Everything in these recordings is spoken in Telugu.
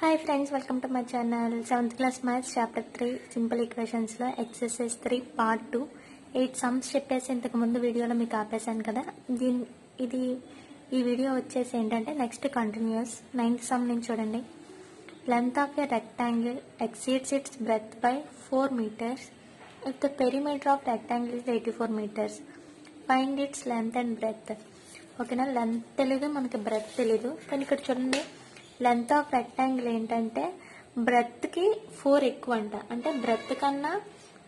Hi friends, welcome to my channel. 7th class maths chapter 3 simple equations లో exercise 3 part 2 8 sums చెప్పేసి ఇంతకు ముందు వీడియోలో మీకు ఆపేసాను కదా. ఈ వీడియో వచ్చేసి ఏంటంటే నెక్స్ట్ కంటిన్యూస్ 9th sum నుంచి చూడండి. Length of a rectangle exceeds its breadth by 4 meters if the perimeter of rectangle is 84 meters. Find its length and breadth. ఓకేనా, లెంత్ తెలీదు మనకి, బ్రెత్ తెలీదు. కానీ ఇక్కడ చూడండి, లెంత్ ఆఫ్ రెక్టాంగిల్ ఏంటంటే బ్రెత్కి 4 ఎక్కువ అంట. అంటే బ్రెత్ కన్నా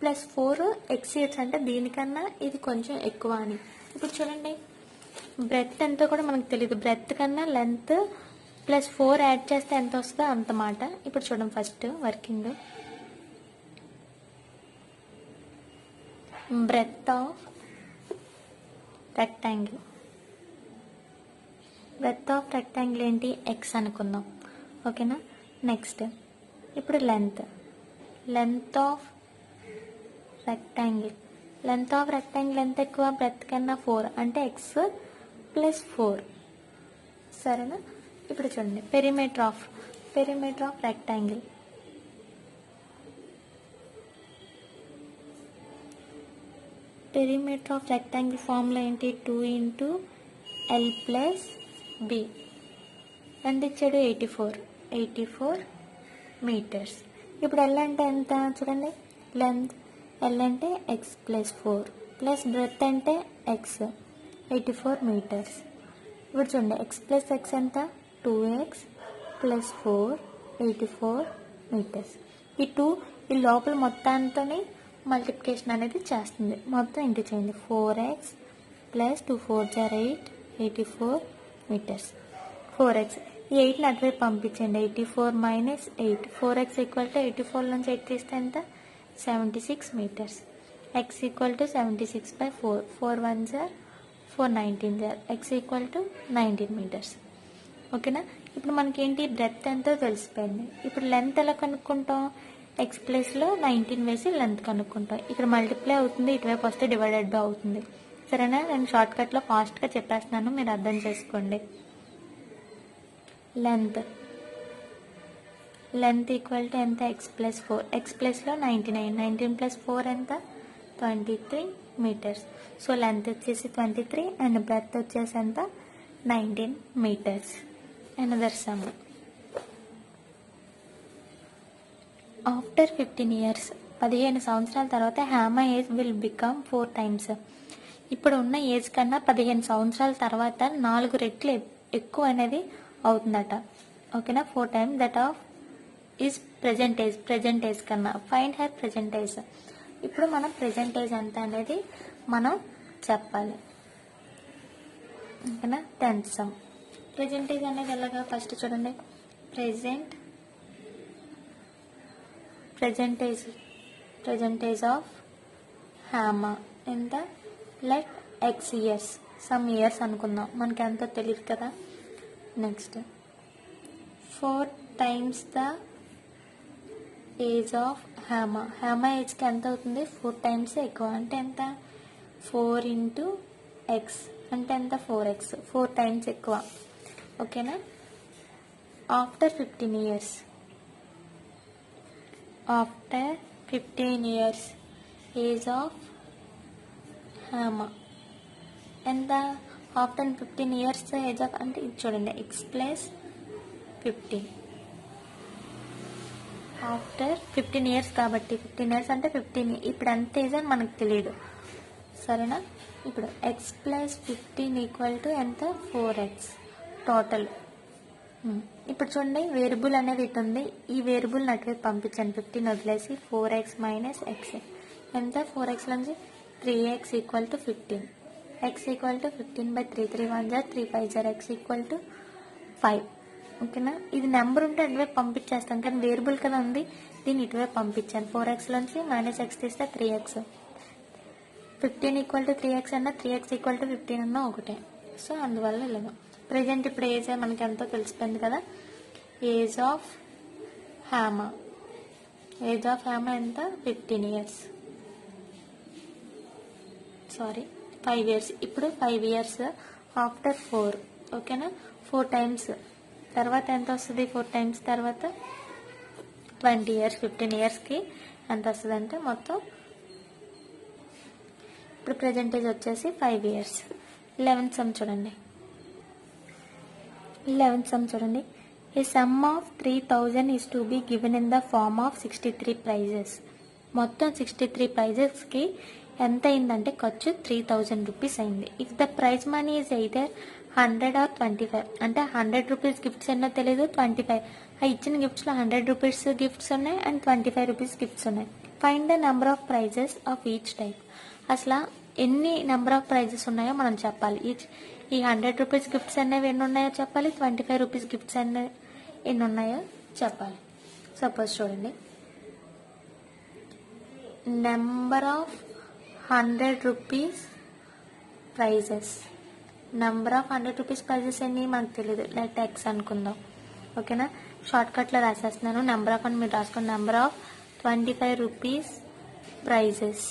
+4 ఎక్సీడ్స్ అంటే దీనికన్నా ఇది కొంచెం ఎక్కువ అని. ఇప్పుడు చూడండి, బ్రెత్ ఎంతో కూడా మనకు తెలియదు. బ్రెత్ కన్నా లెంత్ +4 యాడ్ చేస్తే ఎంత వస్తుందో అంత మాట. ఇప్పుడు చూడండి, first working breadth of rectangle. Breadth of rectangle ఏంటి, ఎక్స్ అనుకుందాం. ఓకేనా, నెక్స్ట్ ఇప్పుడు length of rectangle. Length of rectangle ఎంత ఎక్కువ, బ్రెత్ కన్నా 4 అంటే x +4. సరేనా, ఇప్పుడు చూడండి perimeter of rectangle. Perimeter of rectangle formula ఏంటి, 2 × L + B. ఎంత ఇచ్చాడు, 84 మీటర్స్. ఇప్పుడు L అంటే ఎంత చూడండి, లెంత్ L అంటే x +4 ప్లస్ బ్రెత్ అంటే x 84 మీటర్స్. ఇప్పుడు చూడండి, x + x ఎంత, 2x + 4 84 మీటర్స్. ఈ 2 ఈ లోపల మొత్తాంతోని మల్టిప్లికేషన్ అనేది చేస్తుంది. మొత్తం ఇంటూ చేయండి, 4x + 2 4 8 84 మీటర్స్. 4x ఈ 8ని అటువైపు పంపించండి, 84 - 8 4x = 84 నుంచి 8 తీస్తే ఎంత, 76 metres. x = 76/4 4 1s are 4 19s are x = 19 metres. ఓకేనా, ఇప్పుడు మనకేంటి బ్రెత్ ఎంతో తెలిసిపోయింది. ఇప్పుడు లెంత్ ఎలా కనుక్కుంటాం, x ప్లేస్లో 19 వేసి లెంత్ కనుక్కుంటాం. ఇక్కడ మల్టిప్లై అవుతుంది, ఇటువైపు వస్తే డివైడెడ్ బై అవుతుంది. సరేనా, నేను షార్ట్కట్లో ఫాస్ట్గా చెప్పేస్తున్నాను, మీరు అర్థం చేసుకోండి. లెంత్ ఈక్వల్ టు ఎంత, x + 4. x ప్లేస్లో 99 19 + 4 ఎంత, 23 మీటర్స్. సో లెంత్ వచ్చేసి 23 అండ్ బ్రెత్ వచ్చేసి ఎంత, 19 metres. Another sum. After 15 years 15 సంవత్సరాల తర్వాత హ్యామా ఏజ్ విల్ బికమ్ 4 టైమ్స్. ఇప్పుడు ఉన్న ఏజ్ కన్నా 15 సంవత్సరాల తర్వాత 4 రెట్లు ఎక్కువ అనేది అవుతుందట. ఓకేనా, 4 times that of is present age కన్నా. Find her present age. ఇప్పుడు మనం ప్రెజెంట్ ఏజ్ ఎంత అనేది మనం చెప్పాలి. ఓకేనా, 10th సమ్. ప్రెజెంట్ ఏజ్ అనేది ఎలాగా, ఫస్ట్ చూడండి, ప్రెజెంట్ ఏజ్ ఆఫ్ హ్యామా ఎంత, let x years, some years అనుకుందాం, మనకి ఎంతో తెలియదు కదా. Next 4 times the age of Hema ఏజ్కి ఎంత అవుతుంది, 4 టైమ్స్ ఎక్కువ అంటే ఎంత, 4 × x అంటే ఎంత, 4x 4 టైమ్స్ ఎక్కువ. ఓకేనా, after 15 years age of Hema ఎంత, ఆఫ్టర్ 15 ఇయర్స్ ఏజ్ ఆఫ్ అంటే ఇది చూడండి, x + 15. ఆఫ్టర్ 15 ఇయర్స్ కాబట్టి 15 ఇయర్స్ అంటే 15. ఇప్పుడు ఎంత ఏజ్ అని మనకు తెలియదు. సరేనా, ఇప్పుడు x + 15 = ఎంత, 4x టోటల్. ఇప్పుడు చూడండి, వేరియబుల్ అనేది ఇటు ఉంది, ఈ వేరియబుల్ని అటువైపు పంపించండి. 15 వదిలేసి 4x - x ఎంత, 4x నుంచి 3x = 15. x = 15/3 3 1s are 3 5s are x = 5. ఓకేనా, ఇది నెంబర్ ఉంటే అటువైపు పంపించేస్తాం, కానీ వేరియబుల్ కదా ఉంది, దీన్ని ఇటువైపు పంపించాను. 4x నుంచి -x తీస్తే 3x. 15 = 3x అన్నా 3x = 15 అన్నా ఒకటే. సో అందువల్ల ఇలాగ. ప్రజెంట్ ఇప్పుడు ఏజ్ మనకి ఎంతో తెలిసిపోయింది కదా. ఏజ్ ఆఫ్ హ్యామా ఎంత, 15 ఇయర్స్, సారీ 5 ఇయర్స్. ఇప్పుడు 5 ఇయర్స్ ఆఫ్టర్ 4. ఓకేనా, 4 టైమ్స్ తర్వాత ఎంత వస్తుంది 4 టైమ్స్ తర్వాత 20 ఇయర్స్ 15 ఇయర్స్కి ఎంత వస్తుంది అంటే మొత్తం ఇప్పుడు ప్రజెంటేజ్ వచ్చేసి 5 ఇయర్స్. 11th సమ్ చూడండి. 11th సమ్ చూడండి. A sum of 3000 is to be given in the form of 63 prizes. మొత్తం 63 ప్రైజెస్కి ఎంత అయిందంటే ఖర్చు 3000 రూపీస్ అయింది. If the prize money is either 100 or 25, అంటే 100 రూపీస్ గిఫ్ట్స్ ఎన్నో తెలియదు, 25 ఆ ఇచ్చిన గిఫ్ట్స్లో 100 రూపీస్ గిఫ్ట్స్ ఉన్నాయి అండ్ 25 రూపీస్ గిఫ్ట్స్ ఉన్నాయి. Find the number of prizes of each type. అసలు ఎన్ని నెంబర్ ఆఫ్ ప్రైజెస్ ఉన్నాయో మనం చెప్పాలి. ఈ 100 రూపీస్ గిఫ్ట్స్ అనేవి ఎన్ని ఉన్నాయో చెప్పాలి, 25 రూపీస్ గిఫ్ట్స్ అనేవి ఎన్ని ఉన్నాయో చెప్పాలి. సపోజ్ చూడండి, number of 100 rupees prizes. Number of 100 rupees prizes ఎన్ని మనకు తెలియదు, లెట్ ఎక్స్ అనుకుందాం. ఓకేనా, షార్ట్ కట్లో రాసేస్తున్నాను. నెంబర్ ఆఫ్ అని మీరు రాసుకోండి. నెంబర్ ఆఫ్ 25 రూపీస్ ప్రైజెస్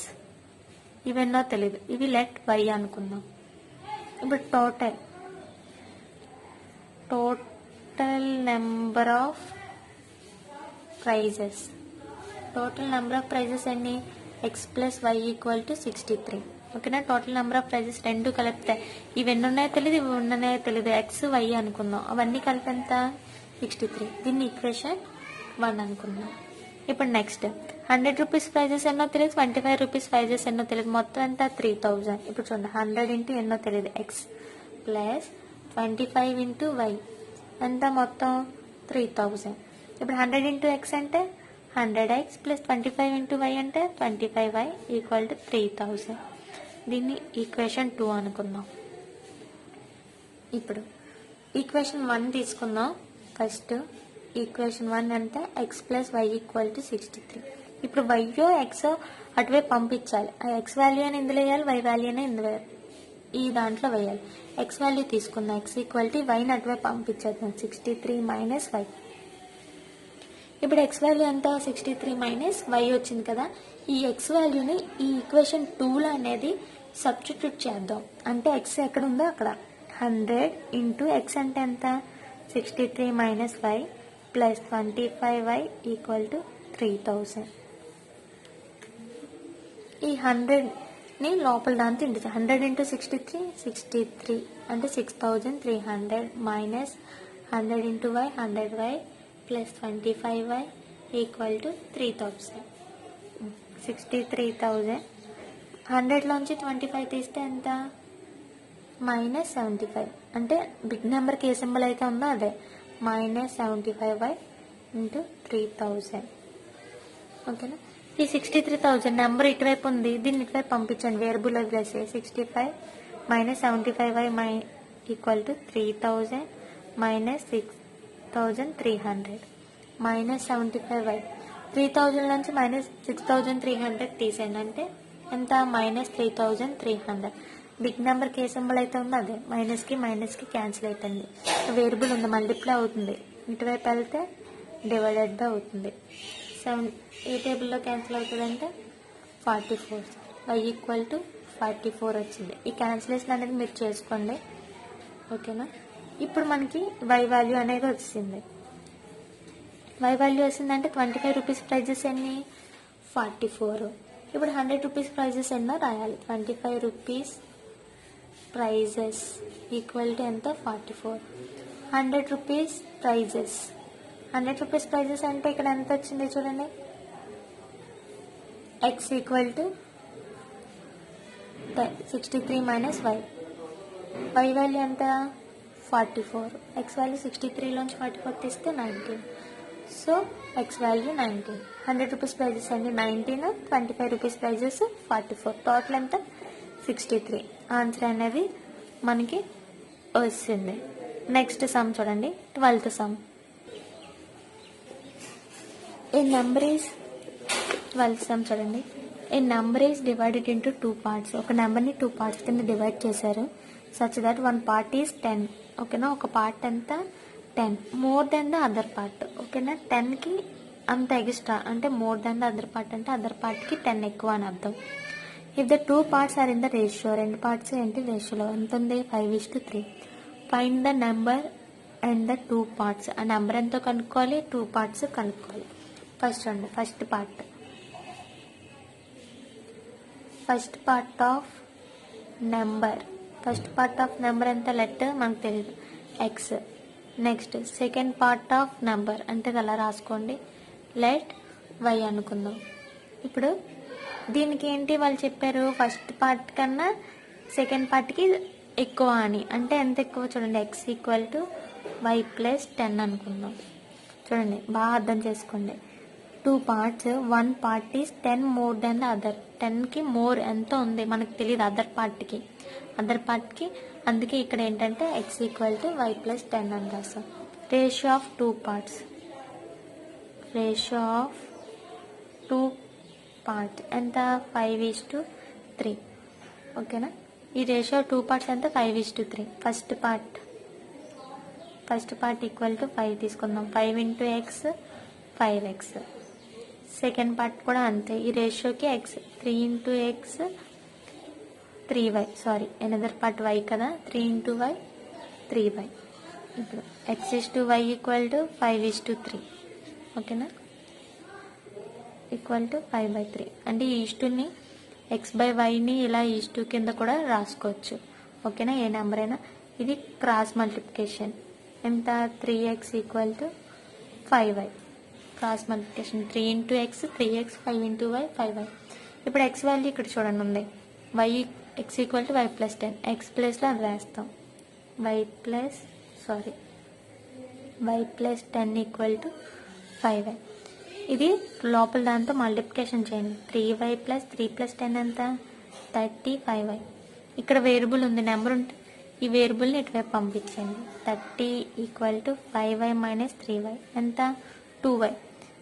ఇవెన్నో తెలియదు, ఇవి లెట్ వై అనుకుందాం. ఇప్పుడు total number of prizes. Total number of prizes ఎన్ని, x plus y equal to 63. ఓకేనా, టోటల్ నెంబర్ ఆఫ్ ప్రైజెస్ రెండు కలిపితే ఇవి ఎన్ని ఉన్నాయో తెలియదు, ఇవి ఉన్నాయో తెలియదు, ఎక్స్ వై అనుకుందాం. అవన్నీ కలిపి ఎంత 63. దీన్ని ఈక్వేషన్ 1 అనుకుందాం. ఇప్పుడు నెక్స్ట్ 100 రూపీస్ ప్రైజెస్ ఎన్నో తెలియదు, 25 రూపీస్ ప్రైజెస్ ఎన్నో తెలియదు, మొత్తం ఎంత 3000. ఇప్పుడు చూడండి 100 ఇంటూ ఎన్నో తెలియదు ఎక్స్ ప్లస్ 25 ఇంటూ వై ఎంత మొత్తం 3000. ఇప్పుడు 100 ఇంటూ ఎక్స్ అంటే 100x ప్లస్ 25 ఇంటూ వై అంటే 25y ఈక్వల్ టు 3000. దీన్ని ఈక్వేషన్ 2 అనుకుందాం. ఇప్పుడు ఈక్వేషన్ 1 తీసుకుందాం. ఫస్ట్ ఈక్వేషన్ 1 అంటే x plus y equal to 63. ఇప్పుడు వైయో ఎక్స్ అటువైపు పంపించాలి. ఆ ఎక్స్ వాల్యూ అని ఇందులో వేయాలి, వై వాల్యూ అని ఇందులో ఈ దాంట్లో వేయాలి. ఎక్స్ వాల్యూ తీసుకుందాం, ఎక్స్ ఈక్వల్ టు వైని అటువైపు పంపించేద్దాం. 63 మైనస్ వై. ఇప్పుడు ఎక్స్ వాల్యూ ఎంత 63 మైనస్ వై వచ్చింది కదా. ఈ ఎక్స్ వాల్యూని ఈ ఈక్వేషన్ 2లో అనేది సబ్స్టిట్యూట్ చేద్దాం. అంటే ఎక్స్ ఎక్కడ ఉందో అక్కడ 100 ఇంటూ ఎక్స్ అంటే ఎంత 63 minus y plus 25y equal to 3000. ఈ 100ని లోపల దాంతో ఇంటి 100 ఇంటూ 63 అంటే 6300 minus 100 into y 100y plus 25y equal to 3000. 63,000 100లోంచి 25 తీస్తే ఎంత మైనస్ 75. అంటే బిగ్ నెంబర్కి ఏ సింబల్ అయితే ఉందో అదే మైనస్ 75y ఇంటూ 3000. ఓకేనా, ఈ 63,000 నెంబర్ ఇటువైపు ఉంది, దీన్ని ఇటువైపు పంపించండి. వేరియబుల్ వదిలేసి 65 minus 75y equal to 3000 minus 6300 minus 75y. 3000 నుంచి మైనస్ 6300 తీసేయండి. అంటే ఎంత మైనస్ 3300. బిగ్ నెంబర్కి ఏ సింబల్ అయితే ఉందో అదే మైనస్కి క్యాన్సిల్ అయిపోయింది. వేరియబుల్ ఉంది, మల్టిప్లై అవుతుంది. ఇటువైపు వెళ్తే డివైడెడ్ బై అవుతుంది. ఏ టేబుల్లో క్యాన్సిల్ అవుతుంది అంటే 44. వై ఈక్వల్ టు 44 వచ్చింది. ఈ క్యాన్సిలేషన్ అనేది మీరు చేసుకోండి. ఓకేనా, ఇప్పుడు మనకి వై వాల్యూ అనేది వచ్చింది. వై వాల్యూ వచ్చిందంటే 25 రూపీస్ ప్రైజెస్ ఎన్ని 44. ఇప్పుడు 100 రూపీస్ ప్రైజెస్ ఎన్నో రాయాలి. 25 రూపీస్ ప్రైజెస్ ఈక్వల్ టు ఎంత 44. 100 రూపీస్ ప్రైజెస్ 100 రూపీస్ ప్రైజెస్ అంటే ఇక్కడ ఎంత వచ్చింది చూడండి. X equal to 63 minus y. Y value ఎంత 44. ఎక్స్ వాల్యూ 63లోంచి 44 తీస్తే 19. So x value 19. 100 rupees prizes అండి 19, 25 రూపీస్ ప్రైజెస్ 44. టోటల్ ఎంత 63. ఆన్సర్ అనేది మనకి వచ్చింది. నెక్స్ట్ సమ్ చూడండి, 12th sum. A number is 12th sum చూడండి. A number is divided into 2 parts. ఒక నెంబర్ని 2 parts కింద డివైడ్ చేశారు. Such that one part is 10. ఓకేనా, ఒక పార్ట్ ఎంత 10 more than the other part. ఓకేనా, 10కి అంత ఎక్స్ట్రా అంటే more than the other part అంటే అదర్ పార్ట్కి 10 ఎక్కువ అని అర్థం. If the 2 parts are in the ratio, రెండు పార్ట్స్ ఏంటి రేషియోలో ఎంత ఉంది 5:3. Find the number and the two parts. ఆ నెంబర్ ఎంతో కనుక్కోవాలి, టూ పార్ట్స్ కనుక్కోవాలి. ఫస్ట్ అండి ఫస్ట్ పార్ట్ ఆఫ్ నెంబర్ ఎంత లెట్ మనకు తెలియదు X. Next second part of number అంటే అలా రాసుకోండి, లెట్ వై అనుకుందాం. ఇప్పుడు దీనికి ఏంటి వాళ్ళు చెప్పారు, ఫస్ట్ పార్ట్ కన్నా సెకండ్ పార్ట్కి ఎక్కువ అని. అంటే ఎంత ఎక్కువ చూడండి, x equal to y plus 10 అనుకుందాం. చూడండి బాగా అర్థం చేసుకోండి. Two parts, one part is 10 more than the other. 10కి మోర్ ఎంత ఉంది మనకు తెలియదు అదర్ పార్ట్కి. అందుకే ఇక్కడ ఏంటంటే x equal to y plus 10 అని రాస్తాం. రేషియో ఆఫ్ టూ పార్ట్స్ ఎంత 5:3. ఓకేనా, ఈ రేషియో టూ పార్ట్స్ ఎంత 5:3. ఫస్ట్ పార్ట్ ఈక్వల్ టు 5 తీసుకుందాం. 5 into X 5x. Second part కూడా అంతే, ఈ రేషియోకి x 3 into x 3y. Sorry, another part y కదా, 3 ఇంటూ వై 3y. ఇప్పుడు x/y ఈక్వల్ టు 5:3. ఓకేనా, ఈక్వల్ టు 5/3. అంటే ఈ ఈస్టుని x/yని ఇలా ఈస్టు కింద కూడా రాసుకోవచ్చు. ఓకేనా, ఏ నెంబర్ అయినా. ఇది క్రాస్ మల్టిప్లికేషన్. ఎంత 3x equal to 5y. Cross multiplication 3 into x 3x, 5 into y 5y. ఇప్పుడు ఎక్స్ వాల్యూ ఇక్కడ చూడండి ఉంది, x equal to y plus 10. X ప్లేస్లో అది రాస్తాం, why plus 10 equal to 5y. ఇది లోపల దాంతో మల్టిప్లికేషన్ చేయండి. 3y ప్లస్ 3 ప్లస్ 10 ఎంత 35y. ఇక్కడ వేరియబుల్ ఉంది, నెంబర్ ఉంటే ఈ వేరియబుల్ని ఇటువైపు పంపించండి. 30 equal to 5y minus 3y ఎంత 2y.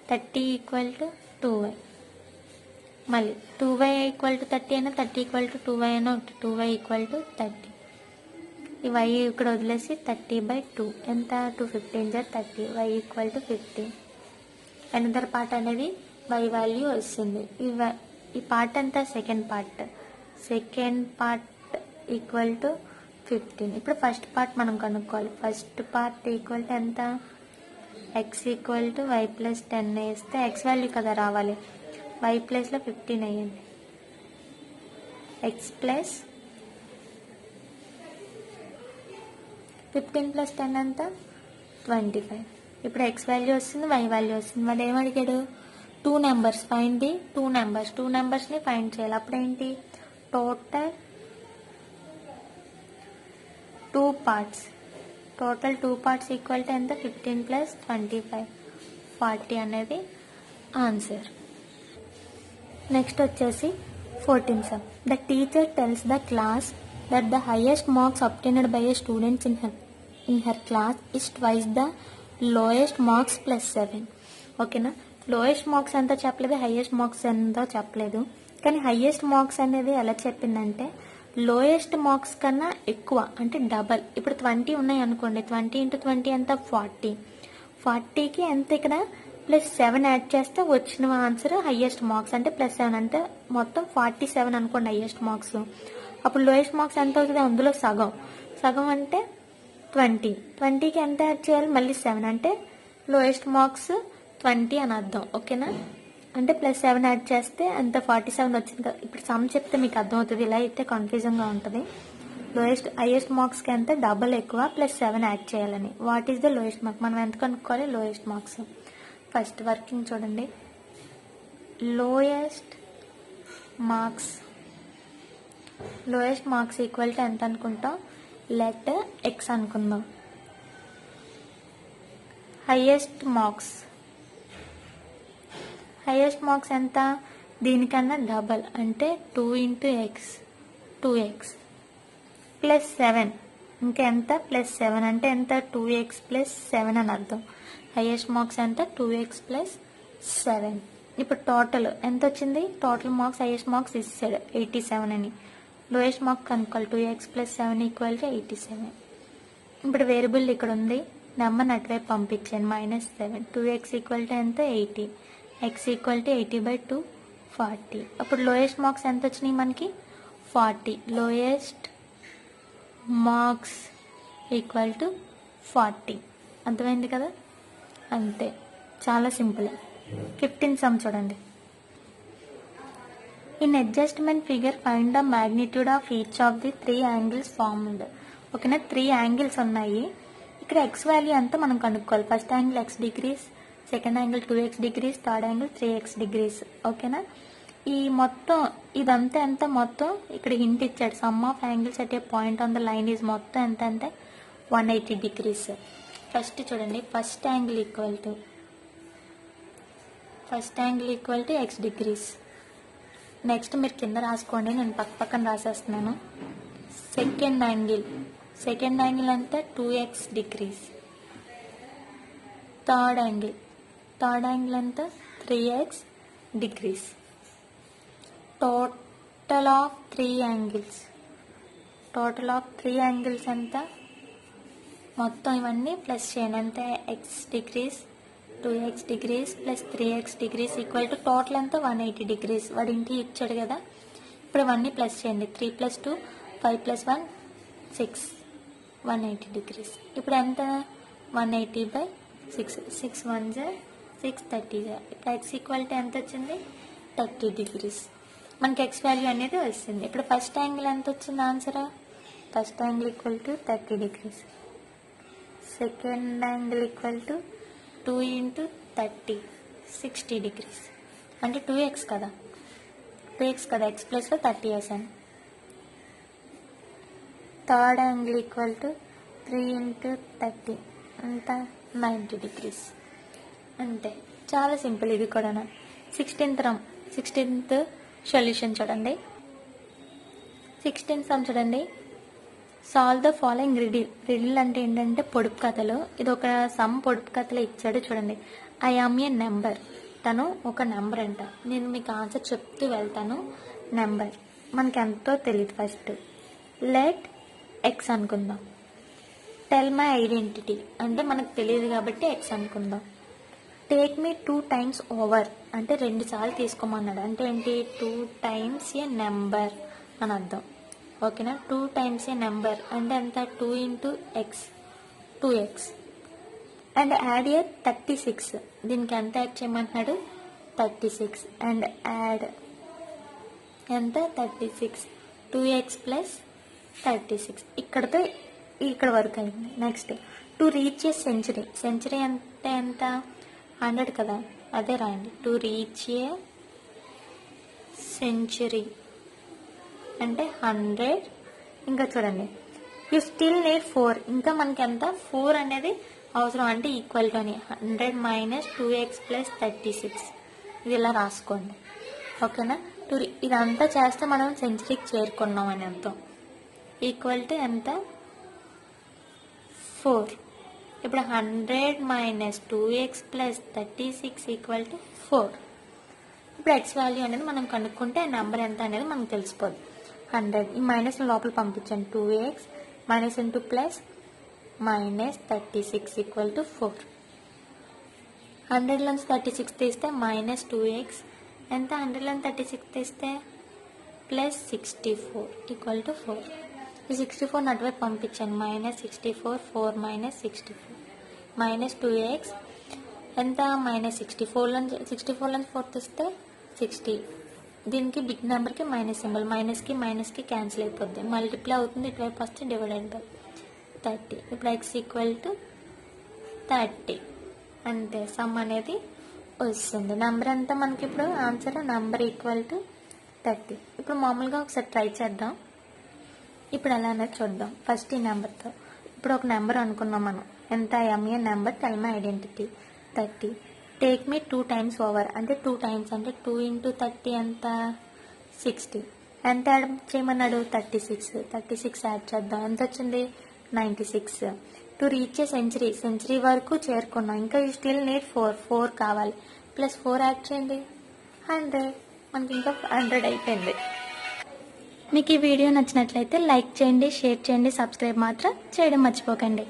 30 equal to 2y. మళ్ళీ 2y ఈక్వల్ టు 30 అయినా 30 ఈక్వల్ టు 2y అయినా ఒకటి. 2y equal to 30. ఈ y ఇక్కడ వదిలేసి 30/2 ఎంత 215 30. y equal to 15. Another part అనేది y వాల్యూ వస్తుంది. ఈ పార్ట్ అంతా సెకండ్ పార్ట్ ఈక్వల్ టు 15. ఇప్పుడు ఫస్ట్ పార్ట్ మనం కనుక్కోవాలి. ఫస్ట్ పార్ట్ ఈక్వల్ టు ఎంత, x equal to y plus 10 వేస్తే ఎక్స్ వాల్యూ కదా రావాలి, వై ప్లస్లో 15 వేయండి. ఎక్స్ ప్లస్ 15 ప్లస్ 10 ఎంత 25. ఇప్పుడు ఎక్స్ వాల్యూ వస్తుంది, వై వాల్యూ వస్తుంది. వాడు ఏమడిగాడు, two numbers find the two నెంబర్స్ని ఫైండ్ చేయాలి. అప్పుడేంటి, total two parts equal to ఎంత 15 ప్లస్ 25 40 అనేది ఆన్సర్. నెక్స్ట్ వచ్చేసి 14 some. The teacher tells the class that the highest marks obtained by a students in her class is twice the lowest marks plus 7. ఓకేనా, లోయెస్ట్ మార్క్స్ ఎంతో చెప్పలేదు, హైయెస్ట్ మార్క్స్ ఎంతో చెప్పలేదు. కానీ హైయెస్ట్ మార్క్స్ అనేది ఎలా చెప్పిందంటే లోయెస్ట్ మార్క్స్ కన్నా ఎక్కువ, అంటే డబల్. ఇప్పుడు 20 ఉన్నాయి అనుకోండి, 20 ఇంటూ 20 ఎంత 40. 40కి ఎంత ఇక్కడ ప్లస్ 7 యాడ్ చేస్తే వచ్చిన ఆన్సర్ హైయెస్ట్ మార్క్స్. అంటే ప్లస్ 7 అంటే మొత్తం 47 అనుకోండి హైయెస్ట్ మార్క్స్. అప్పుడు లోయెస్ట్ మార్క్స్ ఎంత అవుతుంది, అందులో సగం అంటే 20కి ఎంత యాడ్ చేయాలి, మళ్ళీ 7 అంటే లోయెస్ట్ మార్క్స్ 20 అని అర్థం. ఓకేనా, అంటే ప్లస్ 7 యాడ్ చేస్తే అంత 47 వచ్చింది కదా. ఇప్పుడు సమ్ చెప్తే మీకు అర్థమవుతుంది, ఇలా అయితే కన్ఫ్యూజన్గా ఉంటుంది. హైయెస్ట్ మార్క్స్కి ఎంత డబల్ ఎక్కువ ప్లస్ 7 యాడ్ చేయాలని. What is the lowest mark, మనం ఎంత కనుక్కోవాలి, లోయెస్ట్ మార్క్స్. ఫస్ట్ వర్కింగ్ చూడండి, లోయెస్ట్ మార్క్స్ ఈక్వల్ టు ఎంత అనుకుంటాం, లెట్ ఎక్స్ అనుకుందాం. హైయెస్ట్ మార్క్స్ ఎంత, దీనికన్నా డబల్ అంటే 2 ఇంటూ ఎక్స్ 2x ప్లస్ 7. ఇంకెంత ప్లస్ 7 అంటే ఎంత 2x ప్లస్ 7 అని అర్థం. హైయెస్ట్ మార్క్స్ ఎంత 2x ప్లస్ 7. ఇప్పుడు టోటల్ ఎంత వచ్చింది, టోటల్ మార్క్స్ హైయెస్ట్ మార్క్స్ ఇస్తాడు 87 అని. లోయెస్ట్ మార్క్ కనుక్కోవాలి, 2x ప్లస్ 7 ఈక్వల్ టు 87. ఇప్పుడు వేరియబుల్ ఇక్కడ ఉంది, నెంబర్ని అటువైపు పంపించాను -7. 2x ఈక్వల్ టు ఎంత 80. x equal to 80/2 40. అప్పుడు లోయెస్ట్ మార్క్స్ ఎంత వచ్చినాయి మనకి 40. Lowest marks equal to 40. అర్థమైంది కదా, అంతే, చాలా సింపుల్. 15th సమ్ చూడండి. In adjustment figure find the magnitude of each of the 3 angles formed. ఓకేనా, 3 యాంగిల్స్ ఉన్నాయి. ఇక్కడ ఎక్స్ వాల్యూ అంతా మనం కనుక్కోవాలి. First angle x degrees, second angle 2x degrees, third angle 3x degrees. ఓకేనా, ఈ మొత్తం ఇదంతా ఎంత, మొత్తం ఇక్కడ హింట్ ఇచ్చాడు, some of angles at a point on the line is మొత్తం ఎంత అంటే 180 డిగ్రీస్. ఫస్ట్ చూడండి, first angle equal to x degrees. Next మీరు కింద రాసుకోండి, నేను పక్కన రాసేస్తున్నాను. సెకండ్ యాంగిల్ అంతా 2x డిగ్రీస్. థర్డ్ యాంగిల్ అంతా 3x degrees. Total of 3 angles ఎంత, మొత్తం ఇవన్నీ ప్లస్ చేయండి. అంతే, x degrees, 2x degrees plus 3x degrees equal to total అంతా 180 డిగ్రీస్. వాడి ఇంటి ఇచ్చాడు కదా, ఇప్పుడు ఇవన్నీ ప్లస్ చేయండి. 3 + 2 5 + 1 6, 180 డిగ్రీస్. ఇప్పుడు ఎంత, 180/6, 6 1 6 30. ఇప్పుడు x ఈక్వల్ టు ఎంత వచ్చింది, 30 డిగ్రీస్. మనకి x వాల్యూ అనేది వస్తుంది. ఇప్పుడు ఫస్ట్ యాంగిల్ ఎంత వచ్చింది answer, first angle equal to 30 degrees. Second angle equal to 2 × 30 60 degrees. అంటే 2x కదా, x ప్లస్లో 30 వేసాను. థర్డ్ యాంగిల్ ఈక్వల్ టు 3 × 30 అంతా 90 డిగ్రీస్. అంతే, చాలా సింపుల్ ఇది కూడా. 16th సొల్యూషన్ చూడండి. 16th సమ్ చూడండి. సాల్వ్ ద ఫాలోయింగ్ రిడిల్ అంటే ఏంటంటే పొడుపు కథలు. ఇది ఒక సమ్ పొడుపు కథలో ఇచ్చాడు చూడండి. ఐ ఆమ్ ఏ నెంబర్, తను ఒక నెంబర్ అంట. నేను మీకు ఆన్సర్ చెప్తూ వెళ్తాను. నెంబర్ మనకి ఎంతో తెలియదు. ఫస్ట్ లెట్ ఎక్స్ అనుకుందాం. టెల్ మై ఐడెంటిటీ అంటే మనకు తెలియదు కాబట్టి ఎక్స్ అనుకుందాం. టేక్ మీ 2 times ఓవర్ అంటే 2 సార్లు తీసుకోమన్నాడు. అంటే ఏంటి, 2 times ఏ నెంబర్ అని అర్థం. ఓకేనా, 2 times ఏ నెంబర్ అంటే ఎంత, 2 × x 2x. అండ్ యాడ్ ఏ 36, దీనికి ఎంత యాడ్ చేయమంటున్నాడు, 36. అండ్ యాడ్ ఎంత, 36, 2x + 36. ఇక్కడతో ఇక్కడ వరకు అయింది. Next to reach a century అంటే ఎంత, 100 కదా, అదే రాయండి. టు రీచ్ ఏ సెంచరీ అంటే 100. ఇంకా చూడండి, యూ స్టిల్ నీడ్ 4, ఇంకా మనకి ఎంత 4 అనేది అవసరం. అంటే ఈక్వల్ టు అని 100 - 2x + 36. ఇది ఇలా రాసుకోండి. ఓకేనా, ఇదంతా చేస్తే మనం సెంచరీకి చేరుకున్నాం అని అర్థం. ఈక్వల్ టు ఎంత, 4. ఇప్పుడు 100 - 2x + 36 ఈక్వల్ టు 4. ఇప్పుడు x వాల్యూ అనేది మనం కనుక్కుంటే ఆ నెంబర్ ఎంత అనేది మనకు తెలిసిపోదు. 100 ఈ మైనస్ లోపల పంపించండి. 2x - × plus -36 equal to 4. 100 నుంచి 36 తీస్తే -2x ఎంత, 100 నుంచి 36 తీస్తే +64 ఈక్వల్ టు 4. ఈ 64 అటువైపు పంపించండి. -64 4 - 64 -2x ఎంత, -64 నుంచి 4 తీస్తే 60. దీనికి బిగ్ నెంబర్కి మైనస్ సింబల్, మైనస్కి క్యాన్సిల్ అయిపోద్ది. మల్టిప్లై అవుతుంది, ఇటువైపు వస్తే /30. ఇప్పుడు x ఈక్వల్ టు 30. అంతే, సమ్ అనేది వస్తుంది. నెంబర్ ఎంత మనకి ఇప్పుడు ఆన్సర్, నెంబర్ ఈక్వల్ టు 30. ఇప్పుడు మామూలుగా ఒకసారి ట్రై చేద్దాం. ఇప్పుడు ఎలా అనేది చూద్దాం. ఫస్ట్ ఈ నెంబర్తో ఇప్పుడు ఒక నెంబర్ అనుకున్నాం మనం. ఎంత, MA number, tell my identity 30. Take me 2 times over అంటే 2 times అంటే 2 × 30 ఎంత, 60. ఎంత యాడ్ చేయమన్నాడు, 36 యాడ్ చేద్దాం. ఎంత వచ్చింది, 96. టు రీచ్ ఏ సెంచరీ వరకు చేరుకున్నాం. ఇంకా యూ స్టిల్ నీడ్ 4 కావాలి. +4 యాడ్ చేయండి, 100. మనకి ఇంకా 100 అయిపోయింది. మీకు ఈ వీడియో నచ్చినట్లయితే లైక్ చేయండి, షేర్ చేయండి, సబ్స్క్రైబ్ మాత్రం చేయడం మర్చిపోకండి.